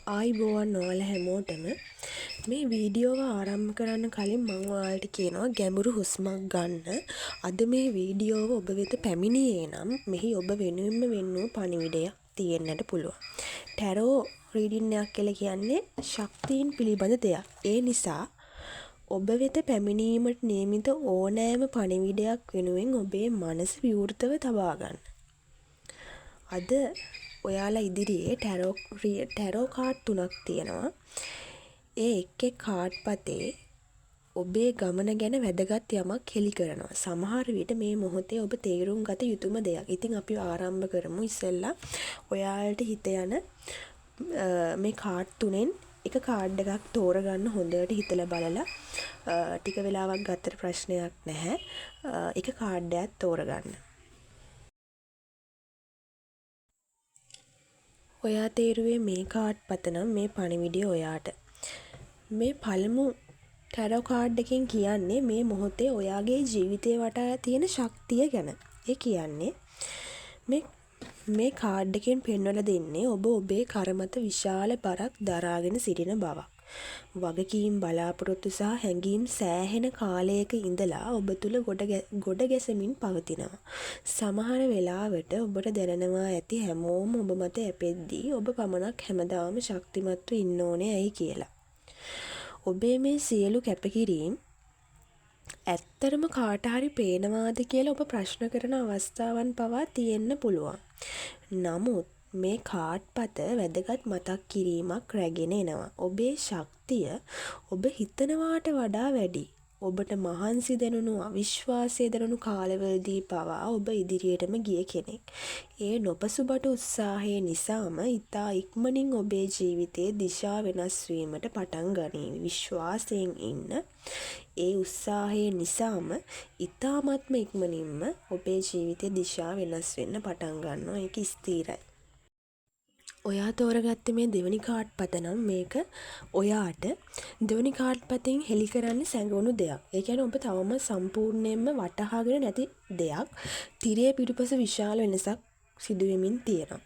ආයිබෝවන් ඔයාලා හැමෝටම මේ වීඩියෝව ආරම්භ කරන්න කලින් මම ඔයාලට කියනවා ගැඹුරු හුස්මක් ගන්න. අද මේ වීඩියෝව ඔබ වෙත පැමිණියේ නම් මෙහි ඔබ වෙනුවෙන්ම වෙන් වූ පණිවිඩයක් තියෙන්නට පුළුවන්. ටැරෝ රීඩින් එකක් කියලා කියන්නේ ශක්තියින් පිළිබඳ දෙයක්. ඒ නිසා ඔබ වෙත පැමිණීමට නියමිත ඕනෑම පණිවිඩයක් වෙනුවෙන් ඔබේ මනස විවෘතව තබා ගන්න. අද ඔයාලා ඉදිරියේ ටැරෝ කාඩ් 3ක් තියෙනවා. ඒ එක් කාඩ් පතේ ඔබේ ගමන ගැන වැදගත් යමක් හෙළි කරනවා. සමහර විට මේ මොහොතේ ඔබ තේරුම් ගත යුතුම දෙයක්. ඉතින් අපි ආරම්භ කරමු. ඉස්සෙල්ලා ඔයාලට හිත යන මේ කාඩ් 3න් එක කාඩ් එකක් තෝරගන්න. හොඳට හිතලා බලලා ටික වෙලාවක් ගත්තට ප්‍රශ්නයක් නැහැ. එක කාඩ් එකක් තෝරගන්න. ඔයා තේරුවේ මේ කාඩ් පත නම් මේ පණිවිඩය ඔයාට. මේ පළමු ටැරෝ කාඩ් එකෙන් කියන්නේ මේ මොහොතේ ඔයාගේ ජීවිතේ වටා තියෙන ශක්තිය ගැන. ඒ කියන්නේ මේ කාඩ් එකෙන් පෙන්වලා දෙන්නේ ඔබ ඔබේ කරමත විශාල බරක් දරාගෙන සිටින බවක්. වගකීම් බලාපොරොත්තු සහ හැඟීම් සෑහෙන කාලයක ඉඳලා ඔබ තුල ගොඩ ගැසමින් පවතිනවා. සමහර වෙලාවට ඔබට දැනෙනවා ඇති හැමෝම ඔබ මත යැපෙද්දී ඔබ පමණක් හැමදාම ශක්තිමත්ව ඉන්න ඕනේ ඇයි කියලා. ඔබේ මේ සියලු කැපකිරීම් ඇත්තරම කාට හරි පේනවාද කියලා ඔබ ප්‍රශ්න කරන අවස්ථාවන් පවා තියෙන්න පුළුවන්. නමුත් මේ කාඩ් පත වැදගත් මතක් කිරීමක් රැගෙන එනවා. ඔබේ ශක්තිය ඔබ හිතනවාට වඩා වැඩි. ඔබට මහන්සි දැනුණු අවිශ්වාසය දැනුණු කාලවලදී පවා ඔබ ඉදිරියටම ගිය කෙනෙක්. ඒ නොපසුබට උත්සාහය නිසාම ඉතා ඉක්මනින් ඔබේ ජීවිතයේ දිශා වෙනස් වීමට පටන් ගනීවි. විශ්වාසයෙන් ඉන්න. ඒ උත්සාහය නිසාම ඉතාමත්ම ඉක්මනින්ම ඔබේ ජීවිතයේ දිශා වෙනස් වෙන්න පටන් ගන්නවා. ඒක ස්ථිරයි. ඔයා තෝරගත්තේ මේ දෙවනි කාඩ් පත නම් මේක ඔයාට දෙවනි කාඩ් පතෙන් හෙළි කරන්න සැඟවුණු දෙයක්. ඒ කියන්නේ ඔබ තවම සම්පූර්ණයෙන්ම වටහාගෙන නැති දෙයක්. තිරයේ පිටුපස විශාල වෙනසක් සිදු වෙමින් තියෙනවා.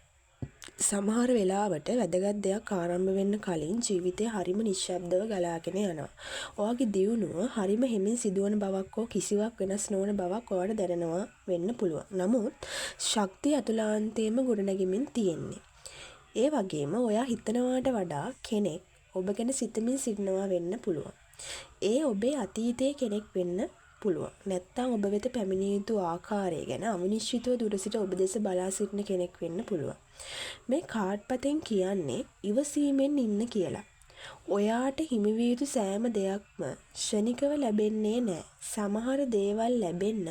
සමහර වෙලාවට වැදගත් දෙයක් ආරම්භ වෙන්න කලින් ජීවිතේ හරිම නිශ්ශබ්දව ගලාගෙන යනවා. ඔයාගේ දියුණුව හරිම හිමින් සිදුවන බවක් හෝ කිසිවක් වෙනස් නොවන බවක් ඔයාලට දැනෙනවා වෙන්න පුළුවන්. නමුත් ශක්තිය අතුලාන්තයෙන්ම ගොඩනැගෙමින් තියෙන්නේ. ඒ වගේම ඔයා හිතනවාට වඩා කෙනෙක් ඔබ ගැන සිතමින් සිටිනවා වෙන්න පුළුවන්. ඒ ඔබේ අතීතයේ කෙනෙක් වෙන්න පුළුවන්. නැත්තම් ඔබ වෙත පැමිණිය යුතු ආකාරය ගැන අවිනිශ්චිතව දුර සිට ඔබ දෙස බලා සිටින කෙනෙක් වෙන්න පුළුවන්. මේ කාඩ් පතෙන් කියන්නේ ඉවසීමෙන් ඉන්න කියලා. ඔයාට හිමි විය යුතු සෑම දෙයක්ම ක්ෂණිකව ලැබෙන්නේ නැහැ. සමහර දේවල් ලැබෙන්න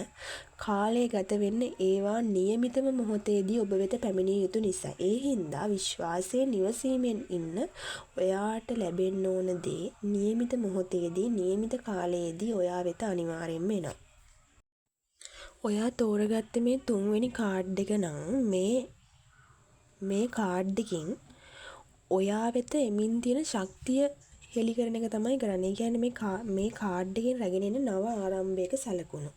කාලය ගත වෙන්න ඒවා નિયમિતම මොහොතේදී ඔබ වෙත පැමිණිය යුතු නිසා. ඒ හින්දා විශ්වාසයෙන් ඉවසීමෙන් ඉන්න. ඔයාට ලැබෙන්න ඕන දේ નિયમિત මොහොතේදී નિયમિત කාලයේදී ඔයා වෙත අනිවාර්යෙන්ම එනවා. ඔයා තෝරගත්තේ මේ තුන්වෙනි කාඩ් එක නම් මේ කාඩ් එකෙන් ඔයා වෙත එමින් තියෙන ශක්තිය හෙළි කරන එක තමයි කරන්නේ. ඒ කියන්නේ මේ කාඩ් එකෙන් රැගෙන එන නව ආරම්භයක සලකුණු.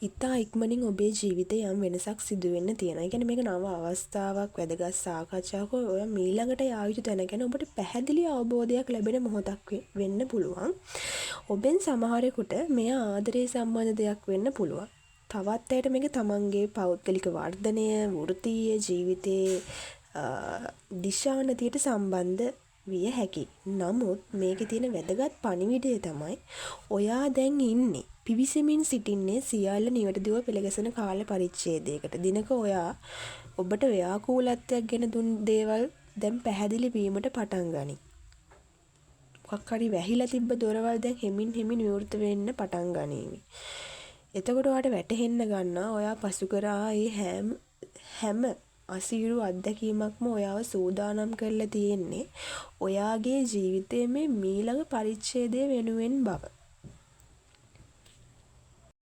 ඉතා ඉක්මනින් ඔබේ ජීවිතේ යම් වෙනසක් සිදු වෙන්න තියෙනවා. ඒ කියන්නේ මේක නව අවස්ථාවක්, වැදගත් සාකච්ඡාවක්, ඔය මීළඟට යා යුතු තැන ගැන ඔබට පැහැදිලි අවබෝධයක් ලැබෙන මොහොතක් වෙන්න පුළුවන්. ඔබෙන් සමහරෙකුට මෙය ආදරය සම්බන්ධ දෙයක් වෙන්න පුළුවන්. තවත් අයට මේක තමන්ගේ පෞද්ගලික වර්ධනය, වෘත්තීය ජීවිතයේ දිශානතියට සම්බන්ධ විය හැකි. නමුත් මේකේ තියෙන වැදගත් පණිවිඩය තමයි ඔයා දැන් ඉන්නේ පිවිසෙමින් සිටින්නේ සියල්ල නිවැරදිව පෙළගැසෙන කාල පරිච්ඡේදයකට. දිනක ඔබට ව්‍යාකූලත්වයක් ගැන දුන් දේවල් දැන් පැහැදිලි වීමට පටන් ගනී. මොකක් හරි වැහිලා තිබ්බ දොරවල් දැන් හෙමින් විවෘත වෙන්න පටන් ගනීවි. එතකොට ඔයාට වැටහෙන්න ගන්නවා ඔයා පසු කරා ඒ හැම අසීරු අත්දැකීමක්ම ඔයාව සූදානම් කරලා තියෙන්නේ ඔයාගේ ජීවිතයේ මේ මීළඟ පරිච්ඡේදය වෙනුවෙන් බව.